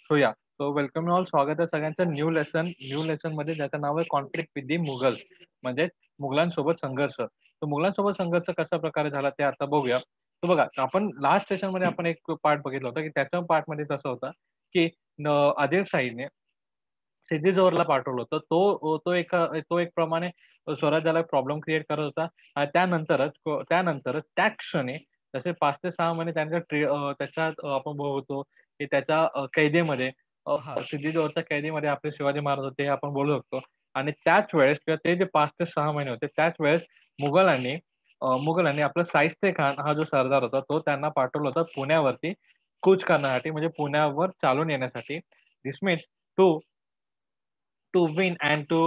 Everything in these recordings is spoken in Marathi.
सो या सो वेलकम ऑल, स्वागत आहे सगळ्यांचं न्यू लेसन मध्ये, ज्याचं नाव आहे कॉन्फ्लिक्ट विथ दी मुघल, म्हणजे मुघलांसोबत संघर्ष. तो मुघलांसोबत संघर्ष कशा प्रकारे झाला ते आता बघूया. तो बघा, आपण लास्ट सेशन मध्ये आपण एक पार्ट बघितला होता की त्याच्या पार्ट मध्ये कसं होतं की आदिलशाहीने सिद्धी जोहरला पाठवलं होतं. तो एक प्रमाणे स्वराज्याला प्रॉब्लेम क्रिएट करत होता. आणि त्यानंतरच त्या क्षणी तसे 5 ते 6 महिने त्याच्यात आपण बघतो की त्याच्या कैदेमध्ये सिद्धी जोहरच्या कैदेमध्ये आपले शिवाजी महाराज होते, हे आपण बोलू शकतो. आणि त्याच वेळेस किंवा ते जे 5 ते 6 महिने होते, त्याच वेळेस मुघलांनी मुघलांनी आपला शाहिस्ते खान हा जो सरदार होता, तो त्यांना पाठवलं होतं पुण्यावरती कूच करण्यासाठी, म्हणजे पुण्यावर चालून येण्यासाठी. This means to to win and to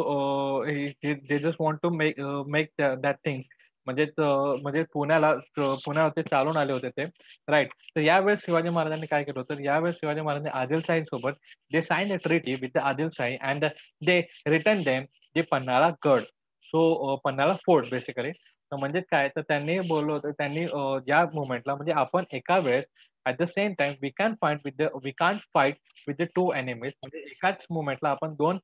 they just want to make that thing. म्हणजे पुण्यावरती चालून आले होते ते, राईट. तर यावेळेस शिवाजी महाराजांनी काय केलं होतं, यावेळेस शिवाजी महाराजांनी आदिलशाही सोबत they sign a treaty with the Adilshahi and they return them the Panhala गड. So Panhala fort basically. तर म्हणजे काय, तर त्यांनी बोललो होतं, त्यांनी ज्या मुवमेंटला, म्हणजे आपण एका वेळेस at the same time we can't fight with the two enemies, म्हणजे एकाच मुवमेंटला आपण दोन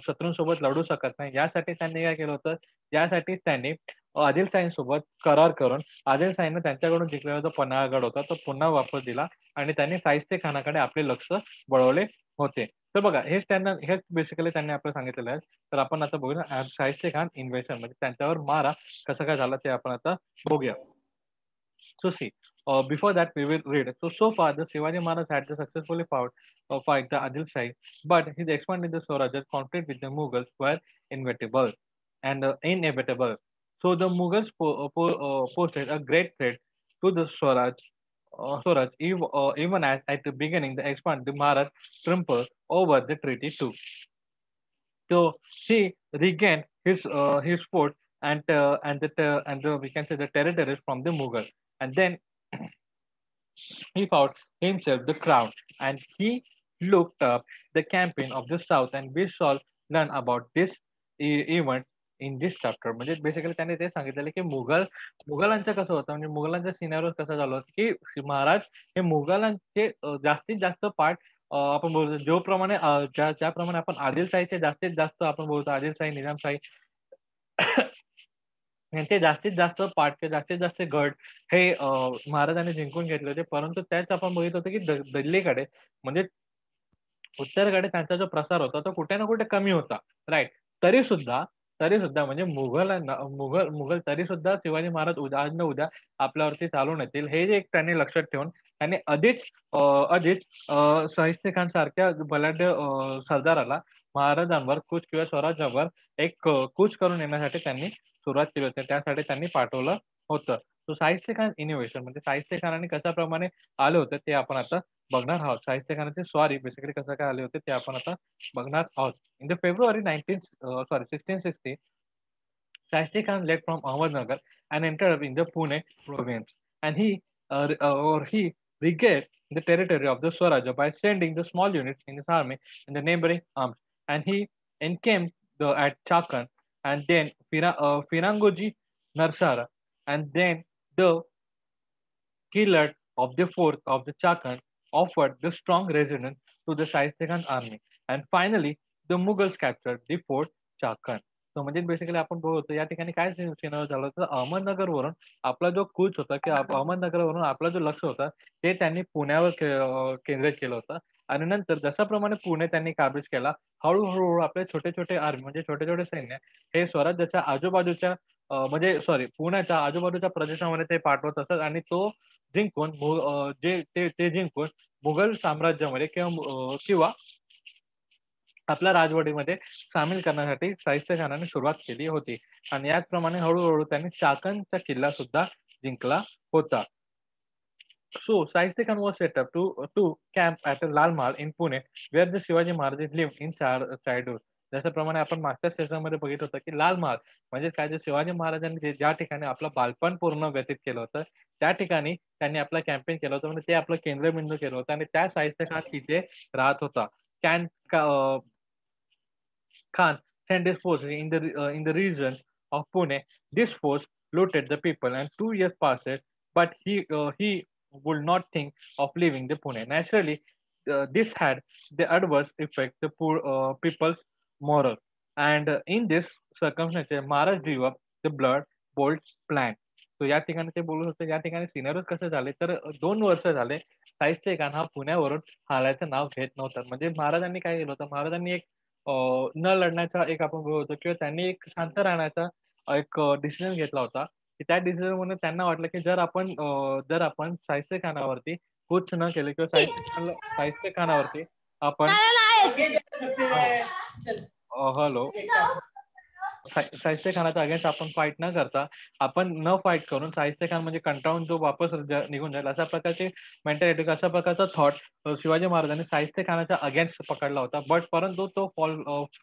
शत्रूंसोबत लढू शकत नाही. यासाठी त्यांनी काय केलं होतं, यासाठी त्यांनी आदिलशाहीसोबत करार करून आदिलशाहीने त्यांच्याकडून जिंकलेला जो पन्हाळगड होता, तो पुन्हा वापस दिला आणि त्यांनी शाहिस्ते खानाकडे आपले लक्ष वळवले होते. तर बघा, हेच बेसिकली त्यांनी आपल्याला सांगितलेलं आहे. तर आपण आता बघूया शाहिस्ते खान इन्व्हेशन, म्हणजे त्यांच्यावर मारा कसा काय झाला ते आपण आता बघूया. So see, before that we will read. So far the Shivaji Maharaj had successfully fight the Adil Shahi, but his expanded the Swaraj's conflict with the Mughals were inevitable. So the Mughals posted a great threat to the Swaraj, even as at the beginning the expanded Maharaj triumphed over the treaty too. So he regained his fort and we can say the territories from the Mughal, and then he found himself the crown, and he looked up the campaign of the south, and we shall learn about this event in this chapter. म्हणजे बेसिकली त्यांनी ते सांगितलेलं की मुघलांचं कसं होतं, म्हणजे मुघलांच्या सिनेरिओ कसं झालं होतं की महाराज हे मुघलांचे जास्तीत जास्त पार्ट आपण बोलतो ज्याप्रमाणे ज्याप्रमाणे आपण आदिलशाहीचे जास्तीत जास्त आपण बोलतो आदिलशाही, निजामशाही यांचे जास्तीत जास्त पाठ किंवा जास्तीत जास्त गड हे महाराजांनी जिंकून घेतले होते. परंतु त्याच आपण बघितलं होतं की दिल्लीकडे, म्हणजे उत्तरेकडे त्यांचा जो प्रसार होता तो कुठे ना कुठे कमी होता, राईट. तरी सुद्धा म्हणजे मुघल तरी सुद्धा शिवाजी महाराज आज ना उद्या आपल्यावरती चालून येतील, हे जे एक त्यांनी लक्षात ठेवून त्यांनी आधीच शाहिस्ते खान सारख्या बलाढ्य सरदाराला महाराजांवर कूच किंवा स्वराज्यावर एक कूच करून येण्यासाठी त्यांनी सुरुवात केली होती. त्यासाठी त्यांनी पाठवलं होतं. तो शाहिस्ते खान इनोव्हेशन, म्हणजे शाहिस्ते खानाने कशाप्रमाणे आले होते ते आपण आता बघणार आहोत. शाहिस्ते खानाचे स्वारी बेसिकली कसं काय आले होते ते आपण आता बघणार आहोत. In the February 1660, Shahisty Khan left from Ahmednagar and entered in the Pune province, and he regained the territory of the Swaraj by sending the small units in his army in the neighboring arms, and he encamped at Chakan, and then Firangoji Narsara, and then the killed of the fourth of the Chakan offered the strong resistance to the Shahisté Khan army. And finally, the Mughals captured the fort Chakan. So म्हणजे बेसिकली आपण बघतो या ठिकाणी काय सिनारिओ झालं होतं, अहमदनगरवरून आपला जो कूच होता की अहमदनगरवरून आपला जो लक्ष होता ते त्यांनी पुण्यावर केंद्रित केलं होतं. आणि नंतर जशाप्रमाणे पुणे त्यांनी काबीज केला, हळूहळू आपले छोटे छोटे आर्मी, म्हणजे छोटे छोटे सैन्य हे स्वराज्याच्या आजूबाजूच्या म्हणजे सॉरी पुण्याच्या आजूबाजूच्या प्रदेशामध्ये ते पाठवत असत, आणि तो ते जिंकून मुघल साम्राज्यामध्ये किंवा आपल्या राजवटीमध्ये सामील करण्यासाठी शाहिस्ते खानाने सुरुवात केली होती. आणि याचप्रमाणे हळूहळू त्यांनी चाकणचा किल्ला सुद्धा जिंकला होता. So Shahisté Khan was set up to camp at Lal Mahal in Pune, where the Shivaji Maharaj lived in childhood. जशाप्रमाणे आपण मागच्या सेशनमध्ये बघितलं होतं की लाल महाल म्हणजे काय, जे शिवाजी महाराजांनी ज्या ठिकाणी आपलं बालपण पूर्ण व्यतीत केलं होतं, त्या ठिकाणी त्यांनी आपलं कॅम्पेन केलं होतं, म्हणजे ते आपलं केंद्रबिंदू केलं होतं, आणि त्या शाहिस्ते खान तिथे राहत होता. Can Khan sent his forces in the region of Pune. This force looted the people, and 2 years passed, but he would not think of leaving the Pune. Naturally, this had the adverse effect the poor people's moral. And in this circumstance, Maharaj drew up the blood bold plan. So या ठिकाणी ते बोलत होते, या ठिकाणी सिनेरिओ कसे झाले तर 2 वर्ष झाले शाहिस्ते खान हा पुण्यावरून हालायचं नाव घेत नव्हता. म्हणजे महाराजांनी काय केलं होतं, महाराजांनी एक न लढण्याचा एक आपण बोलू होतो किंवा त्यांनी एक शांत राहण्याचा एक डिसिजन घेतला होता. की त्या डिसिजनमधून त्यांना वाटलं की जर आपण शाहिस्ते खानावरती कुछ न केलं किंवा शाहिस्ते खानावरती आपण हॅलो शाहिस्ते खानाच्या अगेन्स्ट आपण फाईट न करता आपण न फाईट करून शाहिस्ते खान म्हणजे कंटाळून जो वापस निघून जाईल अशा प्रकारची मेंटॅलिटी अशा प्रकारचा थॉट शिवाजी महाराजांनी शाहिस्ते खानाच्या अगेन्स्ट पकडला होता. बट परंतु तो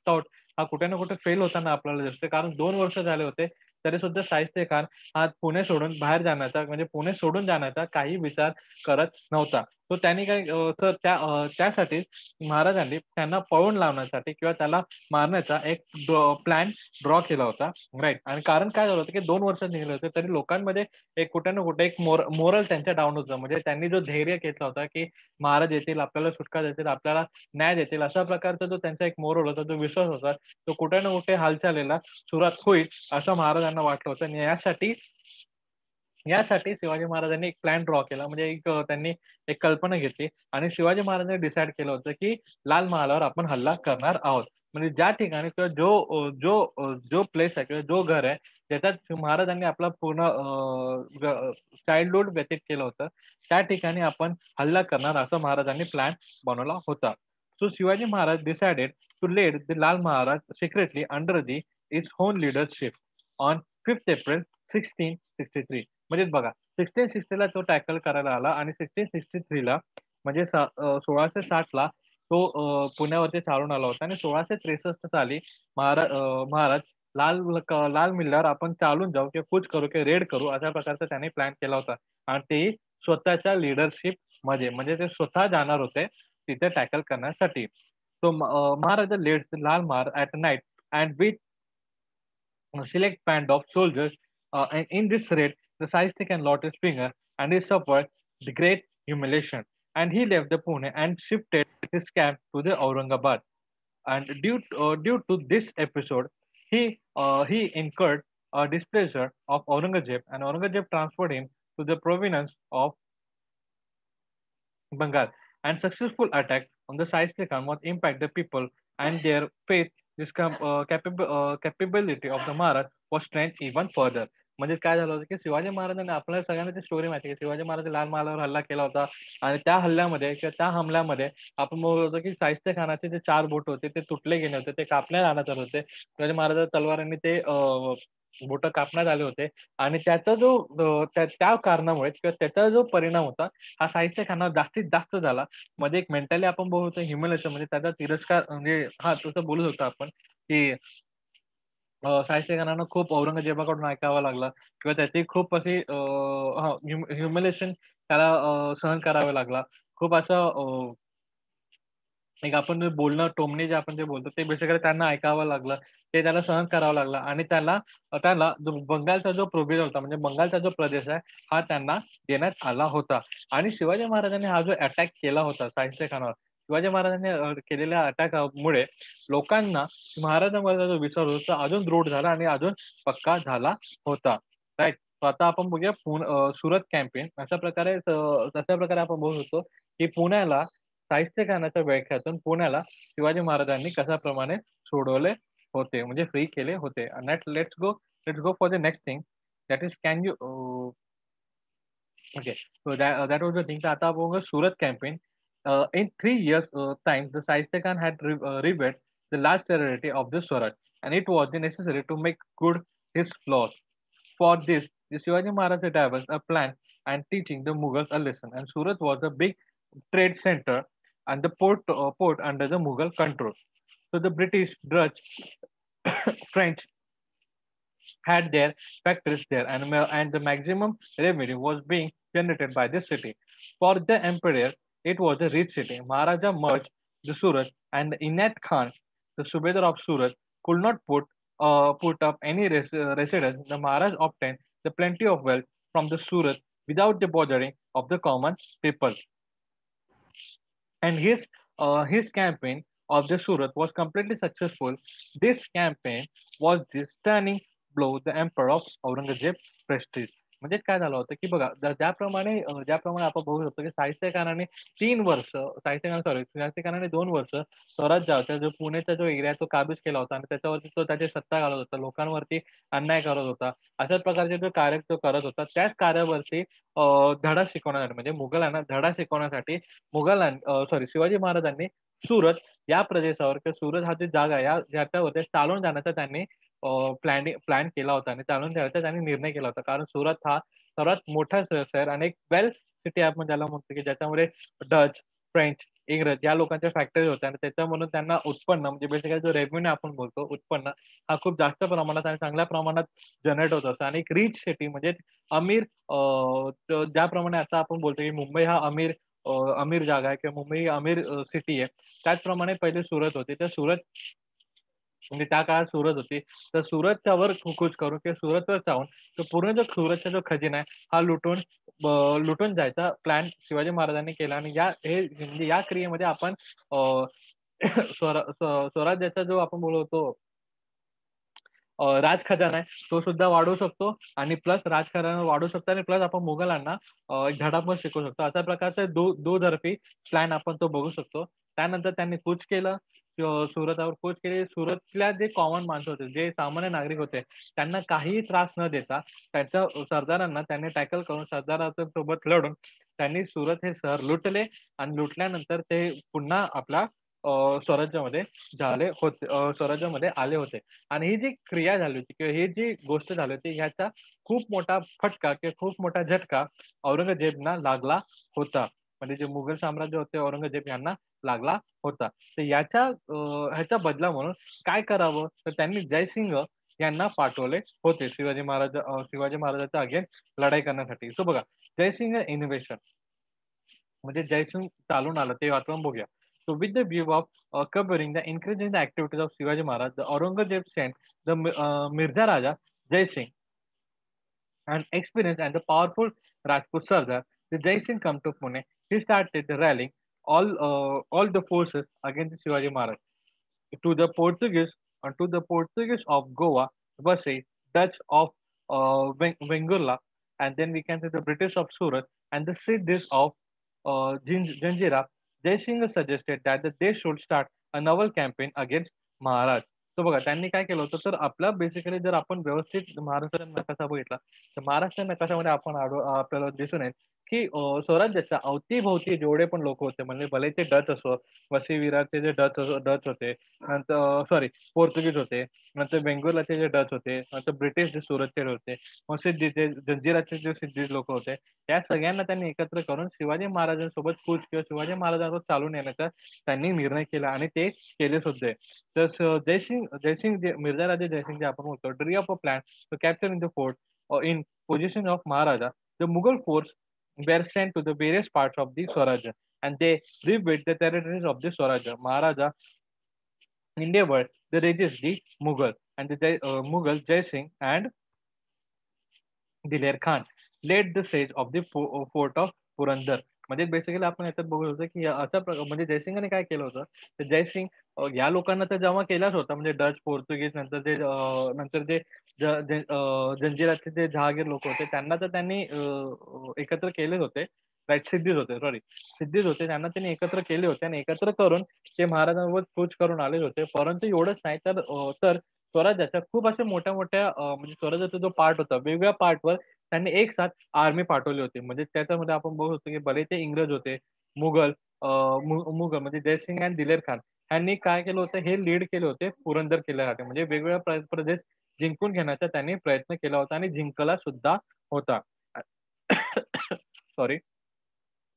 थॉट हा कुठे ना कुठे फेल होताना आपल्याला दिसते. कारण 2 वर्ष झाले होते तरी सुद्धा शाहिस्ते खान हा पुणे सोडून बाहेर जाण्याचा म्हणजे पुणे सोडून जाण्याचा काही विचार करत नव्हता. तो त्यांनी काय तर त्यासाठी महाराजांनी त्यांना पळून लावण्यासाठी किंवा त्याला मारण्याचा एक प्लॅन ड्रॉ केला होता. राईट. आणि कारण काय झालं होतं की 2 वर्ष निघाले होते तरी लोकांमध्ये एक कुठे ना कुठे एक मोरल त्यांच्या डाऊन होतं. म्हणजे त्यांनी जो धैर्य घेतला होता की महाराज येतील, आपल्याला सुटका देतील, आपल्याला न्याय देतील, अशा प्रकारचा जो त्यांचा एक मोरल होता, जो विश्वास होता, तो कुठे ना कुठे हालचालीला सुरुवात होईल असं महाराजांना वाटलं होतं. आणि यासाठी शिवाजी महाराजांनी एक प्लॅन ड्रॉ केला. म्हणजे त्यांनी एक कल्पना घेतली आणि शिवाजी महाराजांनी डिसाईड केलं होतं की लाल महालावर आपण हल्ला करणार आहोत. म्हणजे ज्या ठिकाणी किंवा जो प्लेस आहे किंवा जो घर आहे ज्याच्यात महाराजांनी आपला पूर्ण चाइल्डहुड व्यतीत केलं होतं त्या ठिकाणी आपण हल्ला करणार असं महाराजांनी प्लॅन बनवला होता. So Shivaji Maharaj decided to lead the लाल Maharaj secretly under the its own leadership on 5th April 1663. म्हणजे बघा 1660 तो टॅकल करायला आला आणि 1663 म्हणजे 1660 तो पुण्यावरती चालून आला होता आणि 1663 साली महाराज लाल किल्ल्यावर आपण चालून जाऊ किंवा कूच करू किंवा रेड करू अशा प्रकारचा त्याने प्लॅन केला होता. आणि तेही स्वतःच्या लिडरशिप मध्ये म्हणजे ते स्वतः जाणार होते तिथे टॅकल करण्यासाठी. So Maharaja led the Lal Mar at night and with a select band of soldiers. And in this raid, the Saistik and lost his finger and he suffered the great humiliation. And he left the Pune and shifted his camp to the Aurangabad. And due to this episode, he incurred a displeasure of Aurangzeb, and Aurangzeb transferred him to the province of Bengal. And successful attack on the Saistik Khan would impact the people and their faith. This capability of the Maharaj was strengthened even further. म्हणजे काय झालं होतं की शिवाजी महाराजांनी आपल्याला सगळ्यांना ती स्टोरी माहिती आहे की शिवाजी महाराज लाल महालावर हल्ला केला होता आणि त्या हल्ल्यामध्ये किंवा त्या हमल्यामध्ये आपण बोलत होतो की शाहिस्ते खानाचे जे 4 बोट होते ते तुटले गेले होते, ते कापण्यात आणण्यात आले होते. शिवाजी महाराजांच्या तलवारांनी ते बोट कापण्यात आले होते आणि त्याचा जो त्या कारणामुळे किंवा त्याचा जो परिणाम होता हा शाहिस्ते खानावर जास्तीत जास्त झाला. मध्ये एक मेंटली आपण बोलतो ह्युमिलेशन म्हणजे त्याचा तिरस्कार म्हणजे हा तसं बोलत होतो आपण की शाहिस्ते खानानं खूप औरंगजेबाकडून ऐकावं लागलं किंवा त्याची खूप अशी ह्युमिलेशन त्याला सहन करावं लागला. खूप असं एक आपण जे बोलणं टोमणे जे आपण जे बोलतो ते बेसिकली त्यांना ऐकावं लागलं. ते त्याला सहन करावं लागलं आणि त्याला जो बंगालचा जो प्रोव्हिजन होता म्हणजे बंगालचा जो प्रदेश आहे हा त्यांना देण्यात आला होता. आणि शिवाजी महाराजांनी हा जो अटॅक केला होता शाहिस्ते खानावर, शिवाजी महाराजांनी केलेल्या अटॅकमुळे लोकांना महाराजांवरचा जो विश्वास होता तो अजून दृढ झाला आणि अजून पक्का झाला होता. राइट. तर आता आपण बघूया सुरत कॅम्पेन. तशा प्रकारे आपण बोलू शकतो की पुण्याला शाहिस्ते खानाच्या व्याख्यातून पुण्याला शिवाजी महाराजांनी कशाप्रमाणे सोडवले होते म्हणजे फ्री केले होते. Let's go for the next thing that is can you okay. So that was the thing. तर आता आपण बघूया Surat campaign. In 3 years time, the Shaista Khan had rebuilt the last territory of the Swaraj, and it was necessary to make good his loss. For this, the Shivaji Maharaj devised a plan and teaching the Mughals a lesson. And Surat was a big trade center and the port under the Mughal control. So the British, Dutch, French had their factories there, and the maximum revenue was being generated by the city. For the emperor, it was a rich city. Maharaja merged the Surat, and Inayat Khan, the Subedar of Surat, could not put up any residence. The Maharaj obtained the plenty of wealth from the Surat without the bothering of the common people. and his campaign of the Surat was completely successful. This campaign was the stunning blow the emperor of Aurangzeb prestige. म्हणजे काय झालं होतं की बघा ज्याप्रमाणे आपण बघू शकतो की साहित्यकाराने 3 वर्ष साहित्यकाराने 2 वर्ष स्वराज्याचा जो पुणेचा जो एरिया तो काबीज केला होता आणि त्याच्यावरती तो त्याची सत्ता घालत होता, लोकांवरती अन्याय करत होता. अशाच प्रकारचे जो कार्य तो करत होता, त्याच कार्यावरती धडा शिकवण्यासाठी म्हणजे मुघलांना धडा शिकवण्यासाठी शिवाजी महाराजांनी सुरत या प्रदेशावर किंवा सुरत हा जो जागा या ज्याच्यावरती चालून जाण्याचा त्यांनी प्लॅन केला होता आणि चालून जाण्याचा त्यांनी निर्णय केला होता. कारण सुरत हा सर्वात मोठा शहर आणि एक वेल सिटी आपण ज्याला म्हणतो की ज्याच्यामध्ये डच, फ्रेंच, इंग्रज या लोकांच्या फॅक्टरी होत्या आणि त्याच्यामधून त्यांना उत्पन्न म्हणजे बेसिकली जो रेव्हेन्यू आपण बोलतो उत्पन्न हा खूप जास्त प्रमाणात आणि चांगल्या प्रमाणात जनरेट होत असतो आणि एक रिच सिटी म्हणजे अमीर ज्याप्रमाणे आता आपण बोलतो की मुंबई हा अमीर जागा आहे किंवा मुंबई ही अमीर सिटी आहे. त्याचप्रमाणे पहिले सुरत होते. तर सुरत म्हणजे त्या काळात सुरत होती. तर सुरतच्यावर कूच करून किंवा सुरतवर जाऊन तो पूर्ण जो सुरतचा जो खजिना आहे हा लुटून जायचा प्लॅन शिवाजी महाराजांनी केला आणि म्हणजे या क्रियेमध्ये आपण स्वराज्याचा जो आपण बोलतो राजखजाना आहे तो सुद्धा वाढवू शकतो आणि प्लस राजकारण वाढवू शकतो आणि प्लस आपण मुघलांना एक धडा पण शिकवू शकतो. अशा प्रकारचे दुतर्फी प्लॅन आपण तो बघू शकतो. त्यानंतर त्यांनी कूच केलं. सुरतावर कूच केली. सुरतल्या जे कॉमन माणसं होते, जे सामान्य नागरिक होते, त्यांना काहीही त्रास न देता त्यांच्या सरदारांना त्यांनी टॅकल करून सरदारांसोबत लढून त्यांनी सुरत हे शहर लुटले आणि लुटल्यानंतर ते पुन्हा आपला स्वराज्यामध्ये स्वराज्यामध्ये आले होते. आणि ही जी क्रिया झाली होती किंवा ही जी गोष्ट झाली होती ह्याचा खूप मोठा फटका किंवा खूप मोठा झटका औरंगजेबना लागला होता. म्हणजे जे मुघल साम्राज्य होते औरंगजेब यांना लागला होता. तर ह्याचा बदला म्हणून काय करावं? तर त्यांनी जयसिंग यांना पाठवले होते शिवाजी महाराजांच्या अगेन्स्ट लढाई करण्यासाठी. सो बघा जयसिंग इनोव्हेशन म्हणजे जयसिंग चालून आलं ते आपण बघूया. So with the view of covering the increasing the activities of Shivaji Maharaj, the Aurangzeb sent Mirza Raja Jai Singh, an experienced and the powerful Rajput Sardar. The Jai Singh come to Pune. He started rallying all the forces against Shivaji Maharaj. To the Portuguese of Goa, Vasai, Dutch of Vengurla, and then we can say the British of Surat and the Siddhis of Janjira. Jai Singh suggested that they should start a naval campaign against Maharaj. तो बघा त्यांनी काय केलं होतं तर आपला बेसिकली जर आपण व्यवस्थित महाराष्ट्राचा नकाशा बघितला तर महाराष्ट्र नकाशामध्ये आपल्याला दिसून येईल की स्वराज्याच्या अवतीभोवती जेवढे पण लोक होते म्हणजे भले ते डच असो वसई विरारचे जे डच होते नंतर पोर्तुगीज होते नंतर बेंगोरलाचे जे डच होते नंतर ब्रिटिश जे सुरतचे होते मग सिद्धीचे जंजिराचे जे सिद्धी लोक होते या सगळ्यांना त्यांनी एकत्र करून शिवाजी महाराजांसोबत कूच किंवा शिवाजी महाराजांवर चालून येण्याचा त्यांनी निर्णय केला आणि ते केले सुद्धा. तर जयसिंग मिर्झा राजे जयसिंग जे आपण बोलतो drew of a plan to capture in the fort in position of Maharaja the Mughal force were sent to the various parts of the Swarajya and they rebuilt the territories of the Swarajya. Maharaja endeavored to resist the Mughal and the Mughal Jai Singh and दिलेर Khan let the sage of the fort of Purandar. म्हणजे बेसिकली आपण याच्यात बघू शकतो की म्हणजे जयसिंगने काय केलं होतं तर जयसिंग या लोकांना तर जमा केलाच होता म्हणजे डच पोर्तुगीज नंतर जे जंजिराचे जे जहागीर लोक होते त्यांना तर त्यांनी एकत्र केलेच होते. राईट सिद्धीच होते त्यांना त्यांनी एकत्र केले होते आणि एकत्र करून ते महाराजांवर कूच करून आले होते. परंतु एवढंच नाही तर स्वराज्याच्या खूप अशा मोठ्या म्हणजे स्वराज्याचा जो पार्ट होता वेगवेगळ्या पार्टवर त्यांनी एक साथ आर्मी पाठवली होती. म्हणजे त्याच्यामध्ये आपण बघू शकतो की भले ते इंग्रज होते, मुघल मुघल म्हणजे जयसिंग आणि दिलेर खान यांनी काय केलं होतं हे लीड केले होते पुरंदर किल्ल्यासाठी. म्हणजे वेगवेगळ्या प्रदेश जिंकून घेण्याचा त्यांनी प्रयत्न केला होता आणि जिंकला सुद्धा होता. Sorry.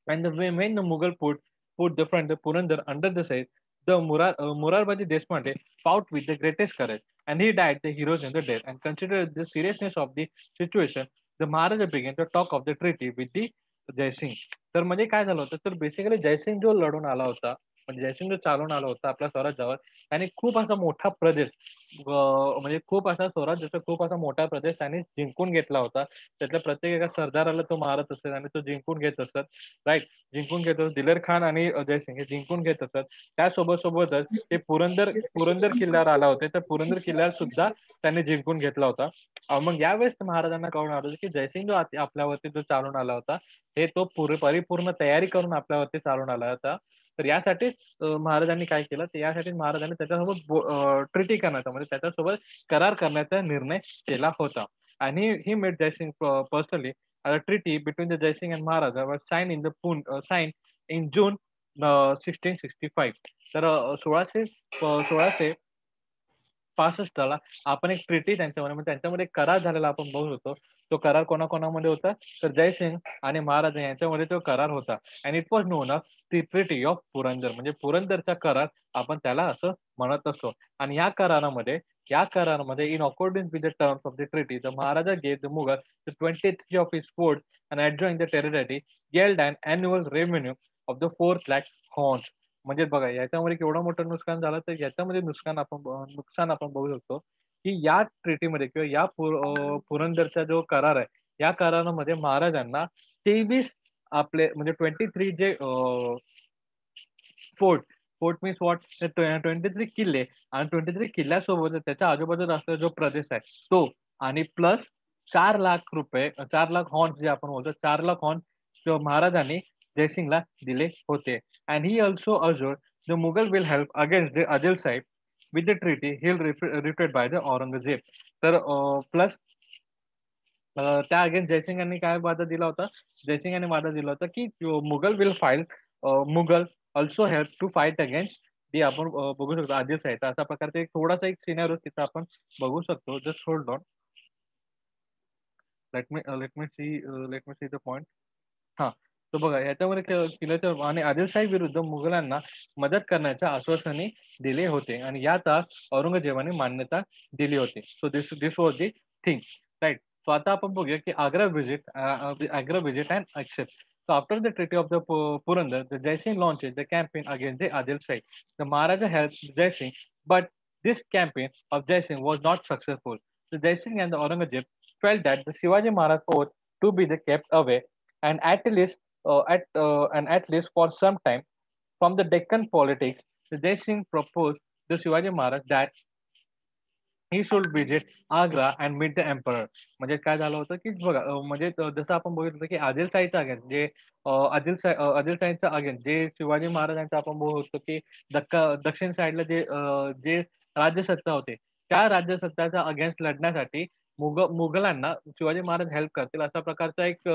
And when the Mughal put the Purandar under the siege, the Murarbaji Deshpande fought with the greatest courage, and he died the heroes in the death. And considering the seriousness of the situation, the Maharaja began to talk of the treaty with the Jaisingh. तर म्हणजे काय झालं होतं तर बेसिकली जयसिंग जो लढून आला होता म्हणजे जयसिंग जो चालून आला होता आपल्या स्वराज्यावर, त्याने खूप असा मोठा प्रदेश म्हणजे खूप असा स्वराज्याचा खूप असा मोठा प्रदेश त्याने जिंकून घेतला होता. त्यातल्या प्रत्येक एका सरदाराला तो मारत असत आणि तो जिंकून घेत असत. राइट. जिंकून घेत असत. दिलेर खान आणि जयसिंग हे जिंकून घेत असत. त्यासोबतच ते पुरंदर पुरंदर किल्ल्यावर आला होते. तर पुरंदर किल्ल्यावर सुद्धा त्यांनी जिंकून घेतला होता. मग यावेळेस महाराजांना कळून आलं की जयसिंग जो आपल्यावरती जो चालून आला होता, हे तो परिपूर्ण तयारी करून आपल्यावरती चालून आला होता. तर यासाठीच महाराजांनी काय केलं, तर यासाठी महाराजांनी त्याच्यासोबत ट्रिटी करण्याचा म्हणजे त्याच्यासोबत करार करण्याचा निर्णय केला होता. आणि he made Jaisingh personally treaty between the Jaisingh and Maharaja वर sign in the sign in June 1665. तर 1665 ला आपण एक ट्रिटी त्यांच्यामध्ये म्हणजे त्यांच्यामध्ये एक करार झालेला आपण बघू शकतो. तो करार कोणाकोणामध्ये होता? तर जयसिंग आणि महाराजा यांच्यामध्ये तो करार होता. And it was non a the treaty of Purandar म्हणजे पुरंदरचा करार आपण त्याला असं म्हणत असतो. आणि या करारामध्ये in according with the terms of the treaty the Maharaja gave the Mughal the 23 of his forts and adjoining the territory yield and annual revenue of the 4 lakh horns. म्हणजे बघा याच्यामध्ये केवढं मोठं नुकसान झालं तर याच्यामध्ये नुकसान आपण बघू शकतो, की या ट्रिटीमध्ये किंवा या पुरंदरचा जो करार आहे, या करारामध्ये महाराजांना 23 आपले म्हणजे 23 जे फोर्ट, फोर्ट मीन्स व्हॉट? तर 23 किल्ले आणि 23 किल्ल्यासोबत त्याच्या आजूबाजूला असलेला जो प्रदेश आहे तो आणि प्लस ₹4,00,000 4,00,000 हॉर्न्स जे आपण बोलतो 4,00,000 हॉर्न्स महाराजांनी जयसिंगला दिले होते. And he also assured the Mughal will help against the Adilshahi with the treaty he retreat by the Aurangzeb. तर प्लस त्या अगेन्स्ट जयसिंग काय वादा दिला होता? जयसिंग यांनी वादा दिला होता, की Mughal will Mughal also help to fight against ती आपण बघू शकतो आदिलशाही. तर अशा प्रकारचा एक थोडासा एक सिनारिओ तिथं आपण बघू शकतो. Just hold on. Let me see the point. हां. तर बघा याच्यामध्ये किल्ल्याच्या आणि आदिलशाही विरुद्ध मुघलांना मदत करण्याचे आश्वासने दिले होते आणि याचा औरंगजेबाने मान्यता दिली होती. So this this was the thing. Right. So आता आपण बघूया की Agra visit and except. So after the Treaty of the Purandar, the Jaising launched the campaign against the Adil Shahi. The Maharaja helped Jaising, but this campaign of Jaising was not successful. The Jaising and the Aurangzeb felt that the Shivaji Maharaj ought to be kept away and at least for some time from the Deccan politics. The Jai Singh proposed to Shivaji Maharaj that he should visit Agra and meet the emperor. म्हणजे काय झालं होतं, की बघा म्हणजे जसं आपण बघितलं होतं, की आदिलशाहीचा अगेन्स्ट जे आदिलशाहीचा अगेन्स्ट जे शिवाजी महाराजांचं आपण बघू शकतो, की दक्षिण साईडला जे राज्यसत्ता होते, त्या राज्यसत्ताच्या अगेन्स्ट लढण्यासाठी मुघलांना शिवाजी महाराज हेल्प करतील अशा प्रकारचा एक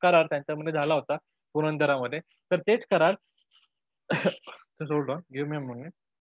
करार त्यांच्यामध्ये झाला होता पुरंदरामध्ये. तर तेच करार सोड गिव्ह मी अ